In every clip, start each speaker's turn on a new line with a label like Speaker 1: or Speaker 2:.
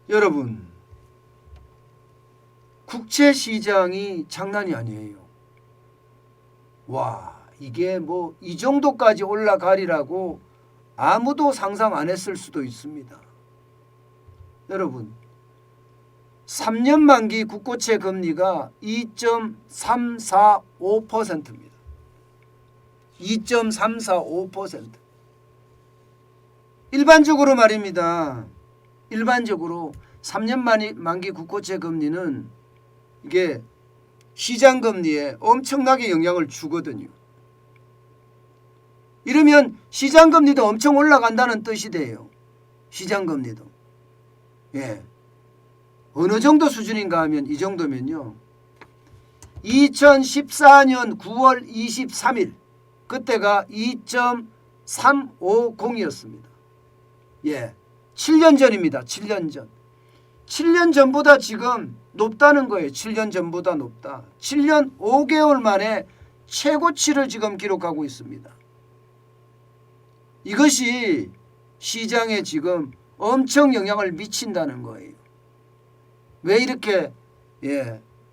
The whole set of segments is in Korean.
Speaker 1: 여러분, 국채 시장이 장난이 아니에요. 와, 이게 뭐 이 정도까지 올라가리라고 아무도 상상 안 했을 수도 있습니다. 여러분, 3년 만기 국고채 금리가 2.345%입니다. 2.345%. 일반적으로 말입니다. 일반적으로 3년 만기 국고채 금리는 이게 시장 금리에 엄청나게 영향을 주거든요. 이러면 시장 금리도 엄청 올라간다는 뜻이 돼요. 시장 금리도. 예. 어느 정도 수준인가 하면 이 정도면요. 2014년 9월 23일 그때가 2.350이었습니다. 예. 7년 전입니다. 7년 전. 7년 전보다 지금 높다는 거예요. 7년 전보다 높다. 7년 5개월 만에 최고치를 지금 기록하고 있습니다. 이것이 시장에 지금 엄청 영향을 미친다는 거예요. 왜 이렇게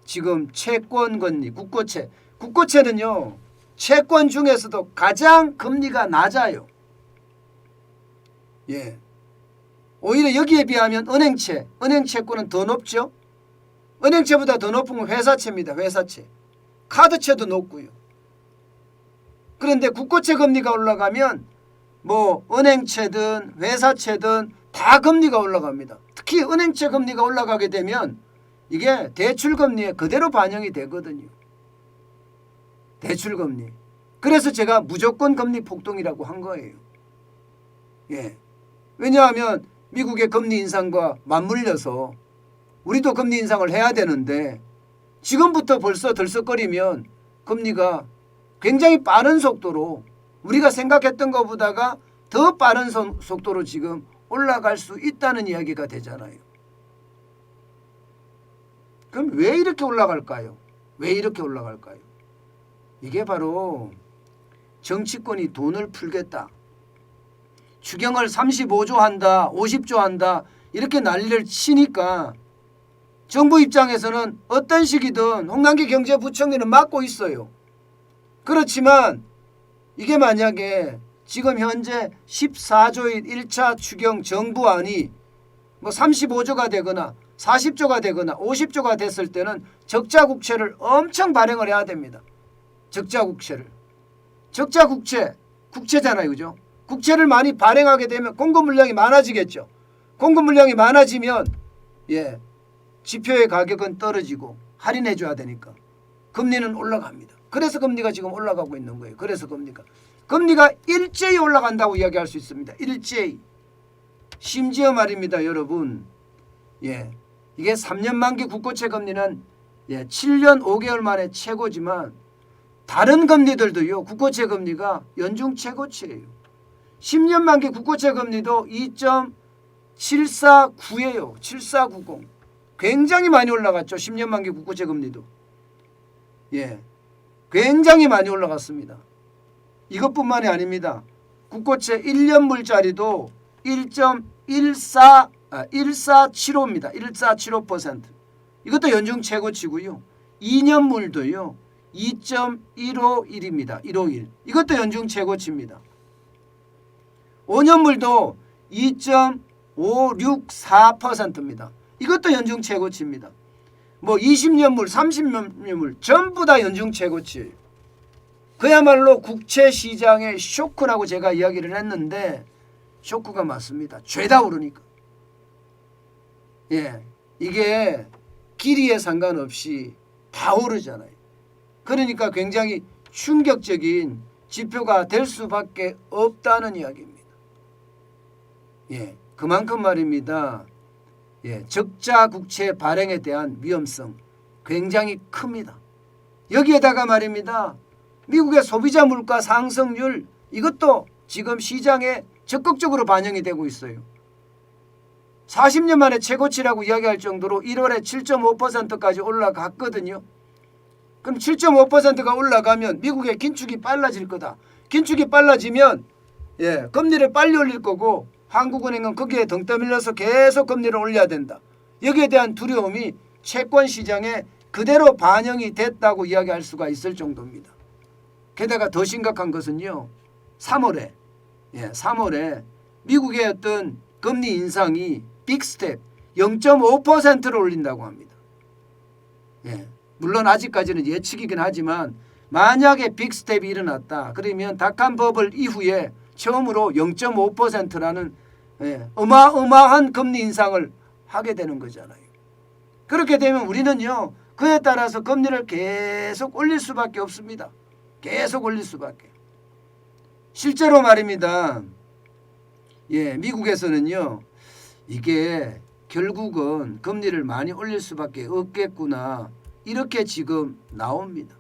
Speaker 1: 지금 채권 금리, 국고채는요. 채권 중에서도 가장 금리가 낮아요. 예. 오히려 여기에 비하면 은행채권은 더 높죠. 은행채보다 더 높은 건 회사채입니다. 회사채. 카드채도 높고요. 그런데 국고채 금리가 올라가면 뭐 은행채든 회사채든 다 금리가 올라갑니다. 특히 은행채 금리가 올라가게 되면 이게 대출금리에 그대로 반영이 되거든요. 대출금리. 그래서 제가 무조건 금리 폭등이라고 한 거예요. 예. 왜냐하면 미국의 금리 인상과 맞물려서 우리도 금리 인상을 해야 되는데 지금부터 벌써 들썩거리면 금리가 굉장히 빠른 속도로 우리가 생각했던 것보다가 더 빠른 속도로 지금 올라갈 수 있다는 이야기가 되잖아요. 그럼 왜 이렇게 올라갈까요? 왜 이렇게 올라갈까요? 이게 바로 정치권이 돈을 풀겠다. 추경을 35조 한다, 50조 한다 이렇게 난리를 치니까 정부 입장에서는 어떤 식이든 홍남기 경제부총리는 막고 있어요. 그렇지만 이게 만약에 지금 현재 14조의 1차 추경 정부안이 뭐 35조가 되거나 40조가 되거나 50조가 됐을 때는 적자국채를 엄청 발행을 해야 됩니다. 적자국채를. 국채잖아요. 그죠? 국채를 많이 발행하게 되면 공급 물량이 많아지겠죠. 공급 물량이 많아지면 지표의 가격은 떨어지고 할인해 줘야 되니까 금리는 올라갑니다. 그래서 금리가 지금 올라가고 있는 거예요. 그래서 금리가 일제히 올라간다고 이야기할 수 있습니다. 일제히. 심지어 말입니다. 여러분. 이게 3년 만기 국고채 금리는 7년 5개월 만에 최고지만 다른 금리들도요. 국고채 금리가 연중 최고치예요. 10년 만기 국고채 금리도 2.749예요. 7490. 굉장히 많이 올라갔죠. 10년 만기 국고채 금리도. 굉장히 많이 올라갔습니다. 이것뿐만이 아닙니다. 국고채 1년 물짜리도 1475입니다. 1475%. 이것도 연중 최고치고요. 2년 물도요. 2.151입니다. 151. 이것도 연중 최고치입니다. 5년 물도 2.564%입니다. 이것도 연중 최고치입니다. 뭐 20년 물, 30년 물 전부 다 연중 최고치예요. 그야말로 국채 시장의 쇼크라고 제가 이야기를 했는데 쇼크가 맞습니다. 죄다 오르니까. 이게 길이에 상관없이 다 오르잖아요. 그러니까 굉장히 충격적인 지표가 될 수밖에 없다는 이야기입니다. 그만큼 말입니다. 적자 국채 발행에 대한 위험성 굉장히 큽니다. 여기에다가 말입니다. 미국의 소비자 물가 상승률 이것도 지금 시장에 적극적으로 반영이 되고 있어요. 40년 만에 최고치라고 이야기할 정도로 1월에 7.5%까지 올라갔거든요. 그럼 7.5%가 올라가면 미국의 긴축이 빨라질 거다. 긴축이 빨라지면 금리를 빨리 올릴 거고 한국은행은 거기에 등 떠밀려서 계속 금리를 올려야 된다. 여기에 대한 두려움이 채권 시장에 그대로 반영이 됐다고 이야기할 수가 있을 정도입니다. 게다가 더 심각한 것은요. 3월에 미국의 어떤 금리 인상이 빅스텝 0.5%를 올린다고 합니다. 예, 물론 아직까지는 예측이긴 하지만 만약에 빅스텝이 일어났다. 그러면 닷컴 버블 이후에 처음으로 0.5%라는 어마어마한 금리 인상을 하게 되는 거잖아요. 그렇게 되면 우리는요. 그에 따라서 금리를 계속 올릴 수밖에 없습니다. 계속 올릴 수밖에. 실제로 말입니다. 예, 미국에서는요. 이게 결국은 금리를 많이 올릴 수밖에 없겠구나. 이렇게 지금 나옵니다.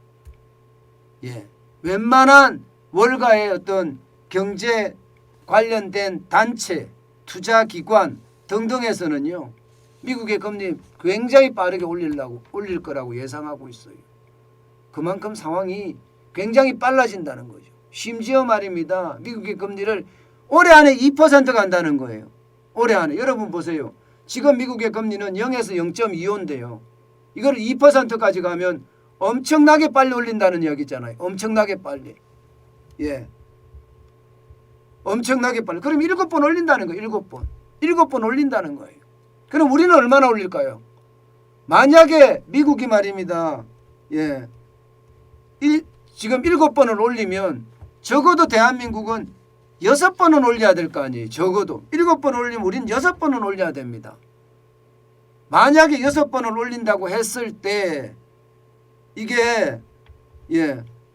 Speaker 1: 예, 웬만한 월가의 어떤 경제 관련된 단체, 투자기관 등등에서는요. 미국의 금리 굉장히 빠르게 올릴 거라고 예상하고 있어요. 그만큼 상황이 굉장히 빨라진다는 거죠. 심지어 말입니다. 미국의 금리를 올해 안에 2% 간다는 거예요. 올해 안에. 여러분 보세요. 지금 미국의 금리는 0에서 0.25인데요. 이걸 2%까지 가면 엄청나게 빨리 올린다는 이야기잖아요. 엄청나게 빨리. 예. 엄청나게 빨리. 그럼 7번 올린다는 거예요. 7번. 7번 올린다는 거예요. 그럼 우리는 얼마나 올릴까요? 만약에 미국이 말입니다. 예. 지금 7번을 올리면 적어도 대한민국은 6번은 올려야 될 거 아니에요. 적어도. 7번 올리면 우리는 6번은 올려야 됩니다. 만약에 6번을 올린다고 했을 때 이게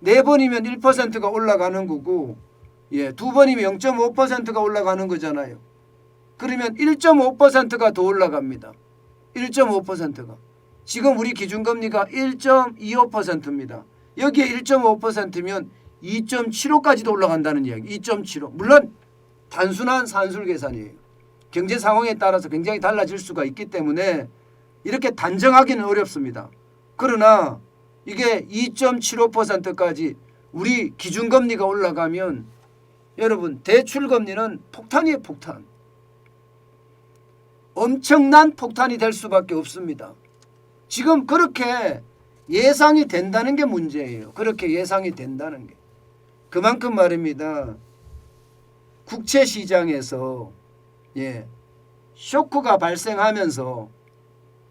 Speaker 1: 4번이면 1%가 올라가는 거고 2번이면 0.5%가 올라가는 거잖아요. 그러면 1.5%가 더 올라갑니다. 1.5%가. 지금 우리 기준금리가 1.25%입니다. 여기에 1.5%면 2.75까지도 올라간다는 이야기. 2.75. 물론 단순한 산술 계산이에요. 경제 상황에 따라서 굉장히 달라질 수가 있기 때문에 이렇게 단정하기는 어렵습니다. 그러나 이게 2.75%까지 우리 기준금리가 올라가면 여러분 대출금리는 폭탄이에요. 폭탄. 엄청난 폭탄이 될 수밖에 없습니다. 지금 그렇게 예상이 된다는 게 문제예요. 그렇게 예상이 된다는 게. 그만큼 말입니다. 국채 시장에서 쇼크가 발생하면서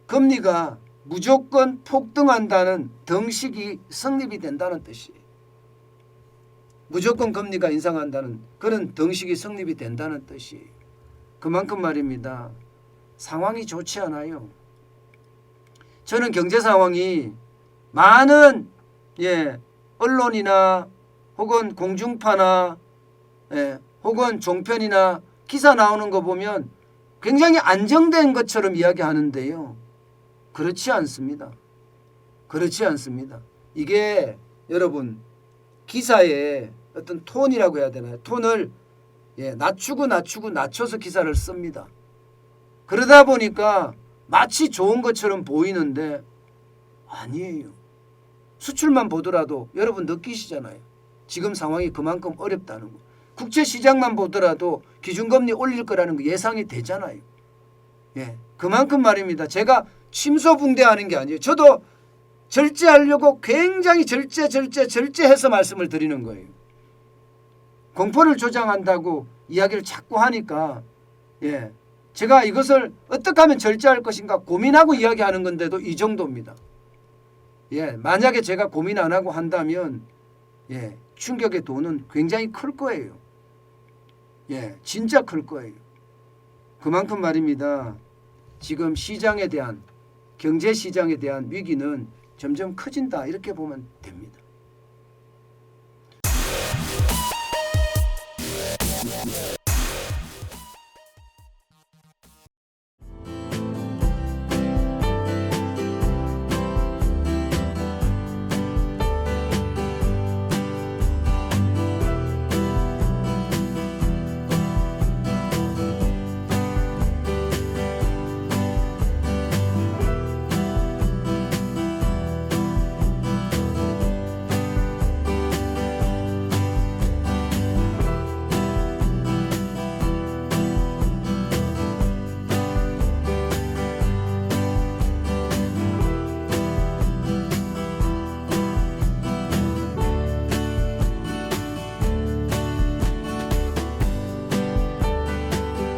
Speaker 1: 금리가 무조건 폭등한다는 등식이 성립이 된다는 뜻이에요. 무조건 금리가 인상한다는 그런 등식이 성립이 된다는 뜻이에요. 그만큼 말입니다. 상황이 좋지 않아요. 저는 경제 상황이 많은 언론이나 혹은 공중파나 혹은 종편이나 기사 나오는 거 보면 굉장히 안정된 것처럼 이야기하는데요. 그렇지 않습니다. 그렇지 않습니다. 이게 여러분 기사의 어떤 톤이라고 해야 되나요? 톤을 낮춰서 기사를 씁니다. 그러다 보니까 마치 좋은 것처럼 보이는데 아니에요. 수출만 보더라도 여러분 느끼시잖아요. 지금 상황이 그만큼 어렵다는 거. 국채 시장만 보더라도 기준금리 올릴 거라는 거 예상이 되잖아요. 그만큼 말입니다. 제가 침소붕대하는 게 아니에요. 저도 절제하려고 굉장히 절제해서 말씀을 드리는 거예요. 공포를 조장한다고 이야기를 자꾸 하니까 제가 이것을 어떻게 하면 절제할 것인가 고민하고 이야기하는 건데도 이 정도입니다. 만약에 제가 고민 안 하고 한다면 충격의 도는 굉장히 클 거예요. 진짜 클 거예요. 그만큼 말입니다. 지금 시장에 대한 경제 시장에 대한 위기는 점점 커진다 이렇게 보면 됩니다.